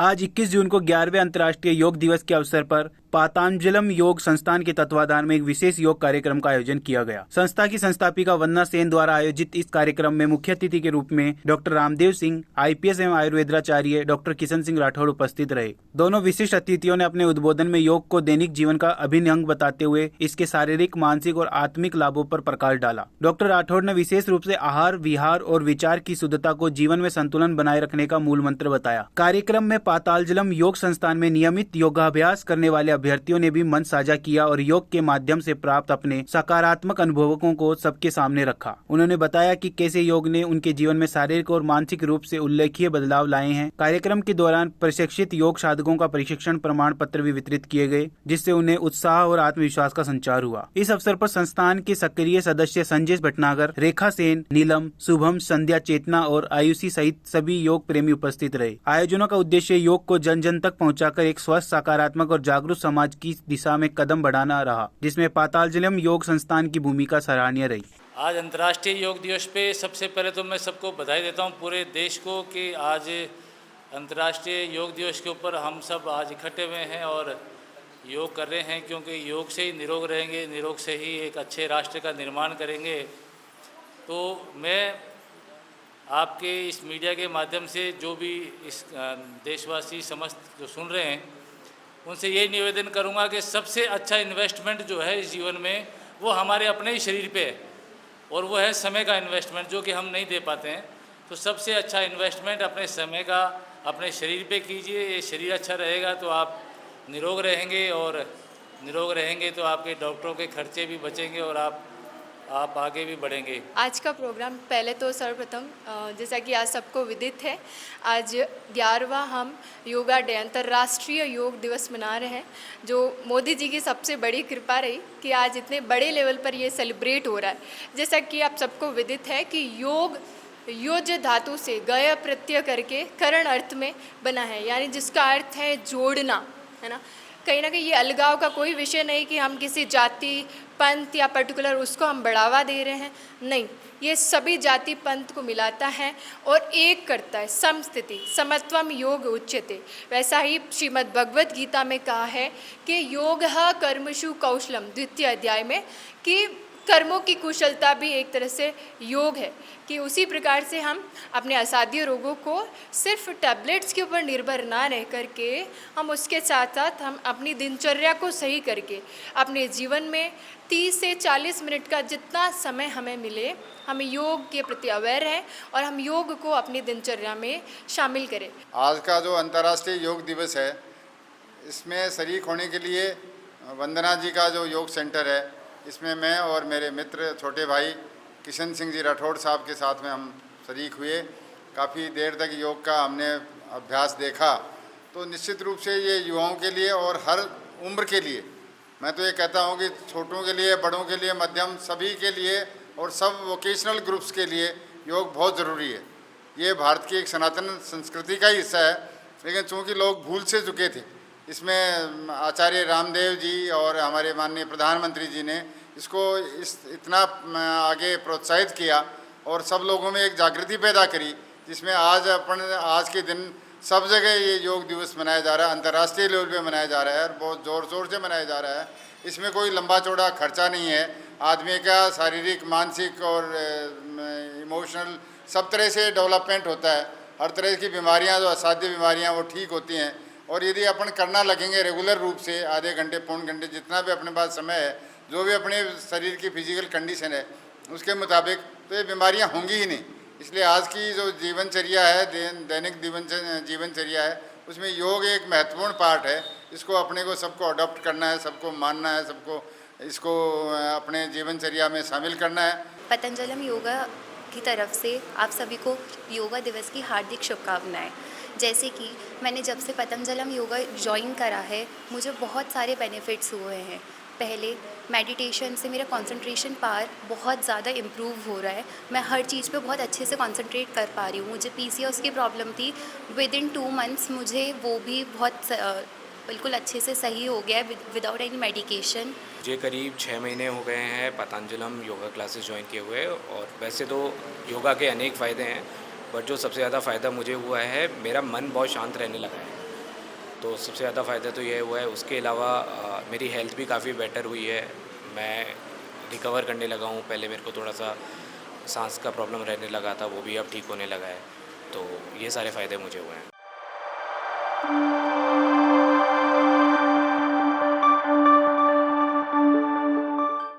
आज 21 जून को 11वें अंतर्राष्ट्रीय योग दिवस के अवसर पर पातंजलम योग संस्थान के तत्वाधान में एक विशेष योग कार्यक्रम का आयोजन किया गया। संस्था की संस्थापिका वंदना सेन द्वारा आयोजित इस कार्यक्रम में मुख्य अतिथि के रूप में डॉक्टर रामदेव सिंह, आईपीएस एवं आयुर्वेदाचार्य डॉक्टर किशन सिंह राठौड़ उपस्थित रहे। दोनों विशिष्ट अतिथियों ने अपने उद्बोधन में योग को दैनिक जीवन का अभिन्न अंग बताते हुए इसके शारीरिक, मानसिक और आत्मिक लाभों पर प्रकाश डाला। डॉक्टर राठौड़ ने विशेष रूप से आहार, विहार और विचार की शुद्धता को जीवन में संतुलन बनाए रखने का मूल मंत्र बताया। कार्यक्रम में पातंजलम योग संस्थान में नियमित योगाभ्यास करने वाले अभ्यर्थियों ने भी मन साझा किया और योग के माध्यम से प्राप्त अपने सकारात्मक अनुभवों को सबके सामने रखा। उन्होंने बताया कि कैसे योग ने उनके जीवन में शारीरिक और मानसिक रूप से उल्लेखनीय बदलाव लाए हैं। कार्यक्रम के दौरान प्रशिक्षित योग साधकों का प्रशिक्षण प्रमाण पत्र भी वितरित किए गए, जिससे उन्हें उत्साह और आत्मविश्वास का संचार हुआ। इस अवसर पर संस्थान के सक्रिय सदस्य संजय भटनागर, रेखा सेन, नीलम, शुभम, संध्या, चेतना और आयुषी सहित सभी योग प्रेमी उपस्थित रहे। आयोजनों का उद्देश्य योग को जन जन तक पहुंचाकर एक स्वस्थ, सकारात्मक और जागरूक समाज की दिशा में कदम बढ़ाना रहा, जिसमें पातंजलम योग संस्थान की भूमिका सराहनीय रही। आज अंतर्राष्ट्रीय योग दिवस पे सबसे पहले तो मैं सबको बधाई देता हूँ, पूरे देश को, कि आज अंतर्राष्ट्रीय योग दिवस के ऊपर हम सब आज इकट्ठे हुए हैं और योग कर रहे हैं, क्योंकि योग से ही निरोग रहेंगे, निरोग से ही एक अच्छे राष्ट्र का निर्माण करेंगे। तो मैं आपके इस मीडिया के माध्यम से जो भी इस देशवासी समस्त जो सुन रहे हैं, उनसे यही निवेदन करूंगा कि सबसे अच्छा इन्वेस्टमेंट जो है इस जीवन में वो हमारे अपने ही शरीर पे है, और वो है समय का इन्वेस्टमेंट, जो कि हम नहीं दे पाते हैं। तो सबसे अच्छा इन्वेस्टमेंट अपने समय का अपने शरीर पे कीजिए। ये शरीर अच्छा रहेगा तो आप निरोग रहेंगे, और निरोग रहेंगे तो आपके डॉक्टरों के खर्चे भी बचेंगे और आप आगे भी बढ़ेंगे। आज का प्रोग्राम पहले तो सर्वप्रथम जैसा कि आज सबको विदित है, आज 11वां हम योगा डे, अंतर्राष्ट्रीय योग दिवस मना रहे हैं, जो मोदी जी की सबसे बड़ी कृपा रही कि आज इतने बड़े लेवल पर ये सेलिब्रेट हो रहा है। जैसा कि आप सबको विदित है कि योग योज धातु से गय प्रत्यय करके करण अर्थ में बना है, यानी जिसका अर्थ है जोड़ना, है ना। कहीं ना कहीं ये अलगाव का कोई विषय नहीं कि हम किसी जाति, पंथ या पर्टिकुलर उसको हम बढ़ावा दे रहे हैं, नहीं, ये सभी जाति पंथ को मिलाता है और एक करता है। समस्थिति समत्वम योग उच्यते, वैसा ही श्रीमद् भगवत गीता में कहा है कि योगः कर्मसु कौशलम, द्वितीय अध्याय में, कि कर्मों की कुशलता भी एक तरह से योग है। कि उसी प्रकार से हम अपने असाध्य रोगों को सिर्फ टैबलेट्स के ऊपर निर्भर ना रह करके, हम उसके साथ साथ हम अपनी दिनचर्या को सही करके अपने जीवन में 30 से 40 मिनट का जितना समय हमें मिले, हम योग के प्रति अवेयर हैं और हम योग को अपनी दिनचर्या में शामिल करें। आज का जो अंतर्राष्ट्रीय योग दिवस है, इसमें शरीक होने के लिए वंदना जी का जो योग सेंटर है, इसमें मैं और मेरे मित्र छोटे भाई किशन सिंह जी राठौड़ साहब के साथ में हम शरीक हुए। काफ़ी देर तक योग का हमने अभ्यास देखा। तो निश्चित रूप से ये युवाओं के लिए और हर उम्र के लिए, मैं तो ये कहता हूँ कि छोटों के लिए, बड़ों के लिए, मध्यम, सभी के लिए और सब वोकेशनल ग्रुप्स के लिए योग बहुत ज़रूरी है। ये भारत की एक सनातन संस्कृति का ही हिस्सा है, लेकिन चूँकि लोग भूल से चुके थे, इसमें आचार्य रामदेव जी और हमारे माननीय प्रधानमंत्री जी ने इसको इतना आगे प्रोत्साहित किया और सब लोगों में एक जागृति पैदा करी, जिसमें आज के दिन सब जगह ये योग दिवस मनाया जा रहा है, अंतर्राष्ट्रीय लेवल पे मनाया जा रहा है और बहुत ज़ोर शोर से मनाया जा रहा है। इसमें कोई लंबा चौड़ा खर्चा नहीं है। आदमी का शारीरिक, मानसिक और इमोशनल सब तरह से डेवलपमेंट होता है। हर तरह की बीमारियाँ, जो असाध्य बीमारियाँ, वो ठीक होती हैं। और यदि अपन करना लगेंगे रेगुलर रूप से, आधे घंटे, पौन घंटे, जितना भी अपने पास समय है, जो भी अपने शरीर की फिजिकल कंडीशन है उसके मुताबिक, तो ये बीमारियां होंगी ही नहीं। इसलिए आज की जो जीवनचर्या है, दैनिक जीवनचर्या है, उसमें योग एक महत्वपूर्ण पार्ट है। इसको अपने को सबको अडॉप्ट करना है, सबको मानना है, सबको इसको अपने जीवनचर्या में शामिल करना है। पतंजलम योगा की तरफ से आप सभी को योगा दिवस की हार्दिक शुभकामनाएं। जैसे कि मैंने जब से पतंजलम योगा ज्वाइन करा है, मुझे बहुत सारे बेनिफिट्स हुए हैं। पहले मेडिटेशन से मेरा कंसंट्रेशन पावर बहुत ज़्यादा इम्प्रूव हो रहा है। मैं हर चीज़ पे बहुत अच्छे से कंसंट्रेट कर पा रही हूँ। मुझे पीसीओएस की प्रॉब्लम थी, विद इन 2 मंथ्स मुझे वो भी बहुत बिल्कुल अच्छे से सही हो गया है विदाउट एनी मेडिकेशन। मुझे करीब 6 महीने हो गए हैं पतंजलम योगा क्लासेस ज्वाइन किए हुए, और वैसे तो योगा के अनेक फ़ायदे हैं, बट जो सबसे ज़्यादा फ़ायदा मुझे हुआ है, मेरा मन बहुत शांत रहने लगा है। तो सबसे ज़्यादा फ़ायदा तो ये हुआ है। उसके अलावा मेरी हेल्थ भी काफ़ी बेटर हुई है। मैं रिकवर करने लगा हूँ। पहले मेरे को थोड़ा सा सांस का प्रॉब्लम रहने लगा था, वो भी अब ठीक होने लगा है। तो ये सारे फ़ायदे मुझे हुए हैं।